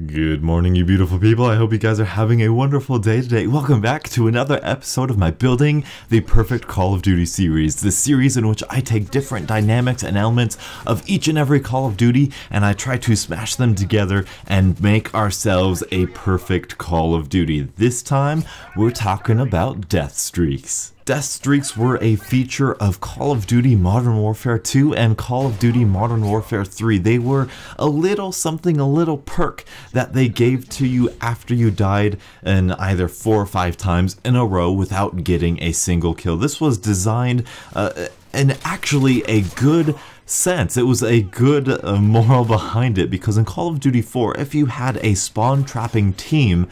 Good morning, you beautiful people. I hope you guys are having a wonderful day today. Welcome back to another episode of my Building the Perfect Call of Duty series. This series in which I take different dynamics and elements of each and every Call of Duty and I try to smash them together and make ourselves a perfect Call of Duty. This time, we're talking about death streaks. Death streaks were a feature of Call of Duty Modern Warfare 2 and Call of Duty Modern Warfare 3. They were a little perk that they gave to you after you died in either 4 or 5 times in a row without getting a single kill. This was designed in actually a good sense. It was a good moral behind it, because in Call of Duty 4, if you had a spawn trapping team,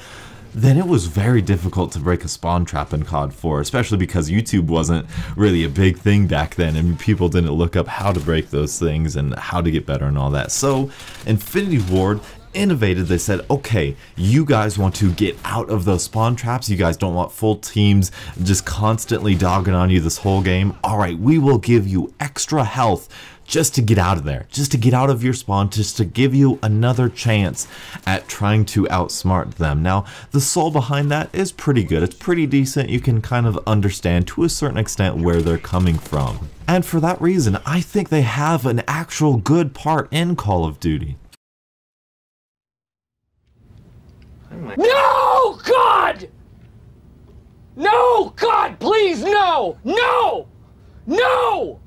then it was very difficult to break a spawn trap in COD 4, especially because YouTube wasn't really a big thing back then and people didn't look up how to break those things and how to get better and all that. So Infinity Ward innovated. They said, okay, you guys want to get out of those spawn traps, you guys don't want full teams just constantly dogging on you this whole game. Alright, we will give you extra health just to get out of there, just to get out of your spawn, just to give you another chance at trying to outsmart them. Now, the soul behind that is pretty good. It's pretty decent. You can kind of understand to a certain extent where they're coming from. And for that reason, I think they have an actual good part in Call of Duty. No, God! No, God, please, no! No! No!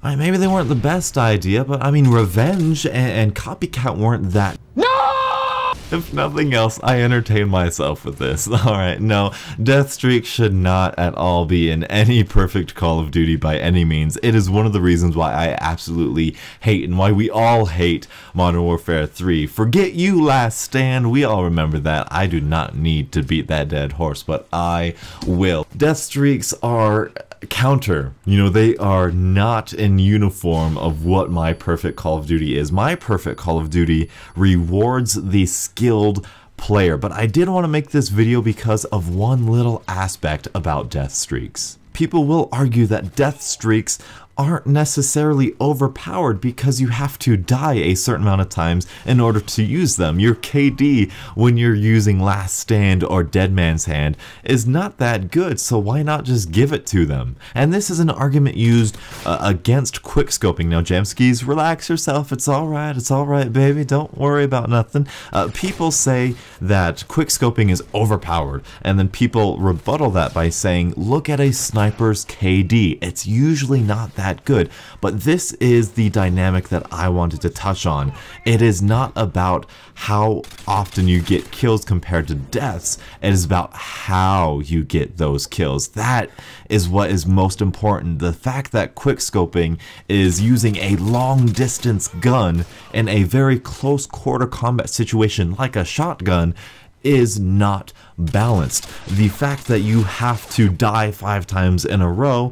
Maybe they weren't the best idea, but I mean, Revenge and Copycat weren't that. No! If nothing else, I entertain myself with this. Alright, no, death streak should not at all be in any perfect Call of Duty by any means. It is one of the reasons why I absolutely hate, and why we all hate, Modern Warfare 3. Forget you, Last Stand, we all remember that. I do not need to beat that dead horse, but I will. Death streaks are counter. You know, they are not in uniform of what my perfect Call of Duty is. My perfect Call of Duty rewards the skilled player, but I did want to make this video because of one little aspect about death streaks. People will argue that death streaks aren't necessarily overpowered because you have to die a certain amount of times in order to use them. Your KD when you're using Last Stand or Dead Man's Hand is not that good, so why not just give it to them? And this is an argument used against quickscoping. Now, Jamskis, relax yourself, it's alright baby, don't worry about nothing. People say that quickscoping is overpowered, and then people rebuttal that by saying, look at a sniper's KD, it's usually not that good. But this is the dynamic that I wanted to touch on. It is not about how often you get kills compared to deaths, it is about how you get those kills. That is what is most important. The fact that quickscoping is using a long distance gun in a very close quarter combat situation like a shotgun is not balanced. The fact that you have to die 5 times in a row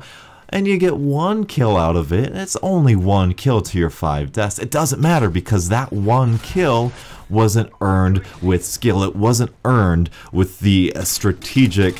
and you get 1 kill out of it, it's only 1 kill to your 5 deaths. It doesn't matter because that 1 kill wasn't earned with skill. It wasn't earned with the strategic,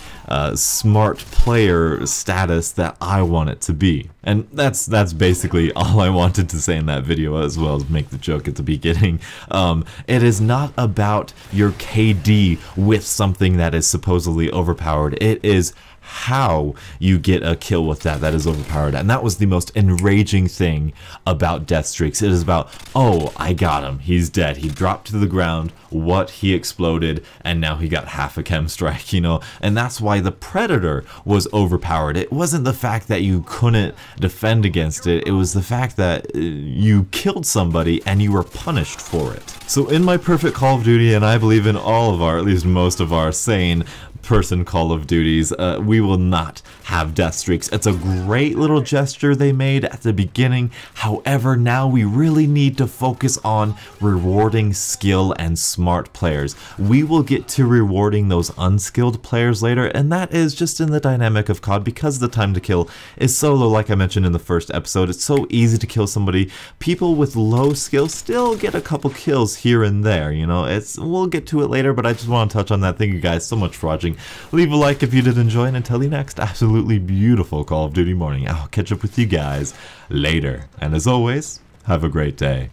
smart player status that I want it to be. And that's basically all I wanted to say in that video, as well as make the joke at the beginning. It is not about your KD with something that is supposedly overpowered. It is how you get a kill with that is overpowered. And that was the most enraging thing about death streaks. It is about, oh, I got him, he's dead, he dropped to the ground, what, he exploded, and now he got half a chem strike, you know. And that's why the Predator was overpowered. It wasn't the fact that you couldn't defend against it, it was the fact that you killed somebody and you were punished for it. So in my perfect Call of Duty, and I believe in all of our, at least most of our sane person Call of Duties, we will not have death streaks. It's a great little gesture they made at the beginning. However, now we really need to focus on rewarding skill and smart players. We will get to rewarding those unskilled players later, and that is just in the dynamic of COD because the time to kill is so low. Like I mentioned in the first episode, it's so easy to kill somebody. People with low skill still get a couple kills here and there, you know. We'll get to it later, but I just want to touch on that. Thank you guys so much for watching. Leave a like if you did enjoy, and until the next absolutely beautiful Call of Duty morning, I'll catch up with you guys later. And as always, have a great day.